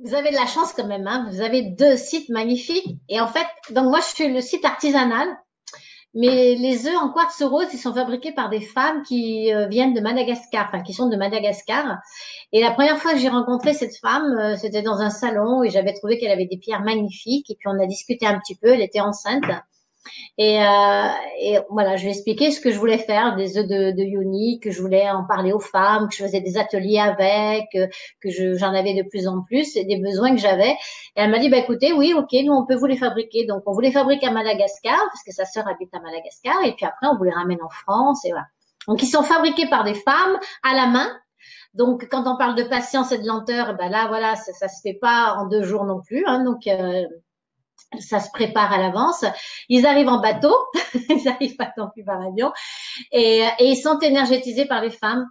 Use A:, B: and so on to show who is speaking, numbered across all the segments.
A: vous avez de la chance quand même, hein. Vous avez deux sites magnifiques. Et en fait, donc moi, je fais le site artisanal. Mais les œufs en quartz rose, ils sont fabriqués par des femmes qui viennent de Madagascar, enfin qui sont de Madagascar. Et la première fois que j'ai rencontré cette femme, c'était dans un salon et j'avais trouvé qu'elle avait des pierres magnifiques. Et puis on a discuté un petit peu. Elle était enceinte. Et, euh, et voilà, je lui ai expliqué ce que je voulais faire, des œufs de yoni, que je voulais en parler aux femmes, que je faisais des ateliers avec, j'en avais de plus en plus, et des besoins que j'avais. Et elle m'a dit, bah écoutez, oui, ok, nous on peut vous les fabriquer. Donc on vous les fabrique à Madagascar, parce que sa sœur habite à Madagascar, et puis après on vous les ramène en France, et voilà. Donc ils sont fabriqués par des femmes à la main. Donc quand on parle de patience et de lenteur, ben là voilà, ça se fait pas en 2 jours non plus, hein, donc ça se prépare à l'avance. Ils arrivent en bateau, ils arrivent pas non plus par avion, et ils sont énergétisés par les femmes.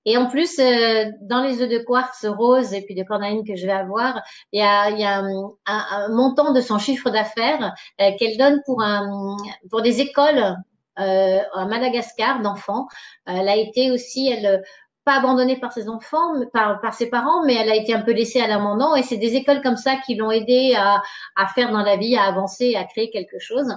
A: Et en plus, dans les œufs de quartz rose et puis de cornaline que je vais avoir, il y a un montant de son chiffre d'affaires qu'elle donne pour des écoles à Madagascar d'enfants. Elle a été aussi, elle pas abandonnée par ses enfants, par ses parents, mais elle a été un peu laissée à l'abandon. Et c'est des écoles comme ça qui l'ont aidée à faire dans la vie, à avancer, à créer quelque chose.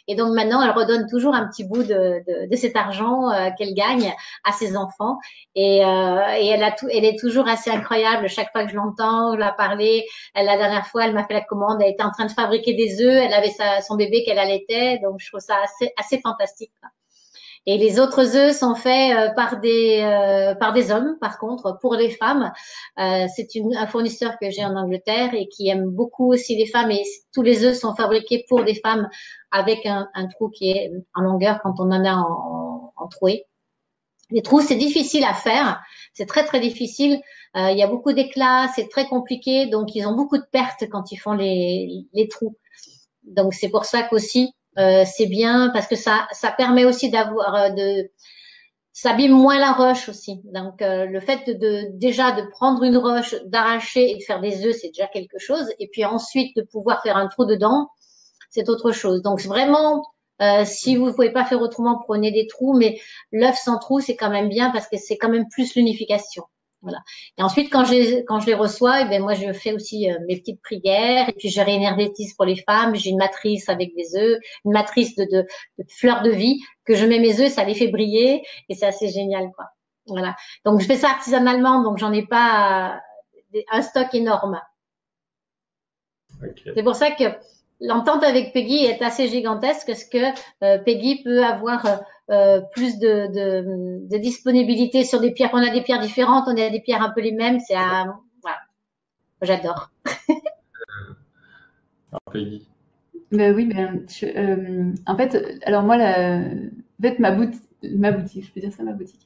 A: Et donc maintenant, elle redonne toujours un petit bout de cet argent qu'elle gagne à ses enfants. Et elle est toujours assez incroyable. Chaque fois que je l'entends, je la parler, la dernière fois, elle m'a fait la commande. Elle était en train de fabriquer des œufs. Elle avait son bébé qu'elle allaitait. Donc, je trouve ça assez fantastique, quoi. Et les autres œufs sont faits par des hommes, par contre, pour les femmes. C'est un fournisseur que j'ai en Angleterre et qui aime beaucoup aussi les femmes. Et tous les œufs sont fabriqués pour des femmes avec un trou qui est en longueur quand on en a en trouée. Les trous, c'est difficile à faire. C'est très, très difficile. Il y a beaucoup d'éclats. C'est très compliqué. Donc, ils ont beaucoup de pertes quand ils font les trous. Donc, c'est pour ça qu'aussi, c'est bien parce que ça permet aussi ça abîme moins la roche aussi. Donc, le fait déjà de prendre une roche, d'arracher et de faire des œufs, c'est déjà quelque chose. Et puis ensuite, de pouvoir faire un trou dedans, c'est autre chose. Donc vraiment, si vous ne pouvez pas faire autrement, prenez des trous, mais l'œuf sans trou, c'est quand même bien parce que c'est quand même plus l'unification. Voilà. Et ensuite, quand je les reçois, et ben moi, je fais aussi mes petites prières et puis je réénergétise pour les femmes. J'ai une matrice avec des œufs, une matrice de fleurs de vie que je mets mes œufs, ça les fait briller et c'est assez génial, quoi. Voilà. Donc, je fais ça artisanalement, donc j'en ai pas un stock énorme. C'est
B: Ok.
A: pour ça que l'entente avec Peggy est assez gigantesque parce que Peggy peut avoir plus de disponibilité sur des pierres. On a des pierres différentes, on a des pierres un peu les mêmes. Voilà, j'adore.
B: Alors, Peggy.
C: Ben oui, en fait, alors moi, en fait, ma boutique, je peux dire ça, ma boutique.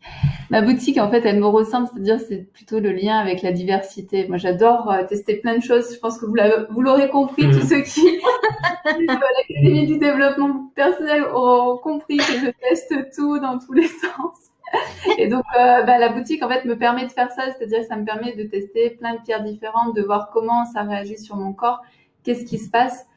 C: Ma boutique, en fait, elle me ressemble, c'est-à-dire, c'est plutôt le lien avec la diversité. Moi, j'adore tester plein de choses. Je pense que vous l'aurez compris, tous ceux qui suivent l'Académie du développement personnel auront compris que je teste tout dans tous les sens. Et donc, la boutique, en fait, me permet de faire ça, c'est-à-dire, ça me permet de tester plein de pierres différentes, de voir comment ça réagit sur mon corps, qu'est-ce qui se passe.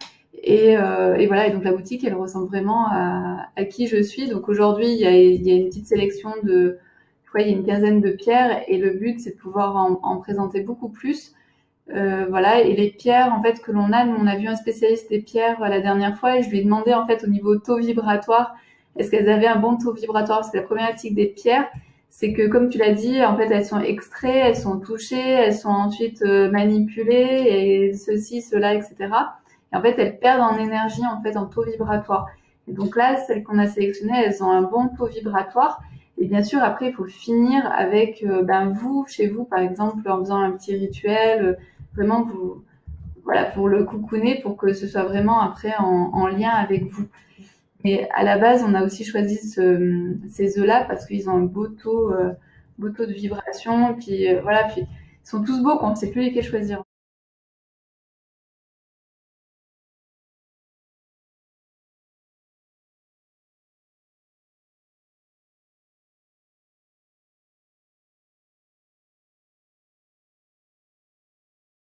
C: Et voilà, et donc la boutique, elle ressemble vraiment à qui je suis. Donc aujourd'hui, il y a une petite sélection je crois, il y a une quinzaine de pierres, et le but, c'est de pouvoir en présenter beaucoup plus. Voilà, et les pierres, en fait, que l'on a, nous, on a vu un spécialiste des pierres la dernière fois, et je lui ai demandé, en fait, au niveau taux vibratoire, est-ce qu'elles avaient un bon taux vibratoire? Parce que la problématique des pierres, c'est que, comme tu l'as dit, en fait, elles sont extraites, elles sont touchées, elles sont ensuite manipulées, et ceci, cela, etc. Et en fait, elles perdent en énergie, en fait, en taux vibratoire. Et donc là, celles qu'on a sélectionnées, elles ont un bon taux vibratoire. Et bien sûr, après, il faut finir avec vous, chez vous, par exemple, en faisant un petit rituel, vraiment voilà, pour le coucouner, pour que ce soit vraiment après en lien avec vous. Et à la base, on a aussi choisi ces œufs-là parce qu'ils ont un beau taux de vibration. Puis voilà, puis ils sont tous beaux, quoi. On ne sait plus lesquels choisir.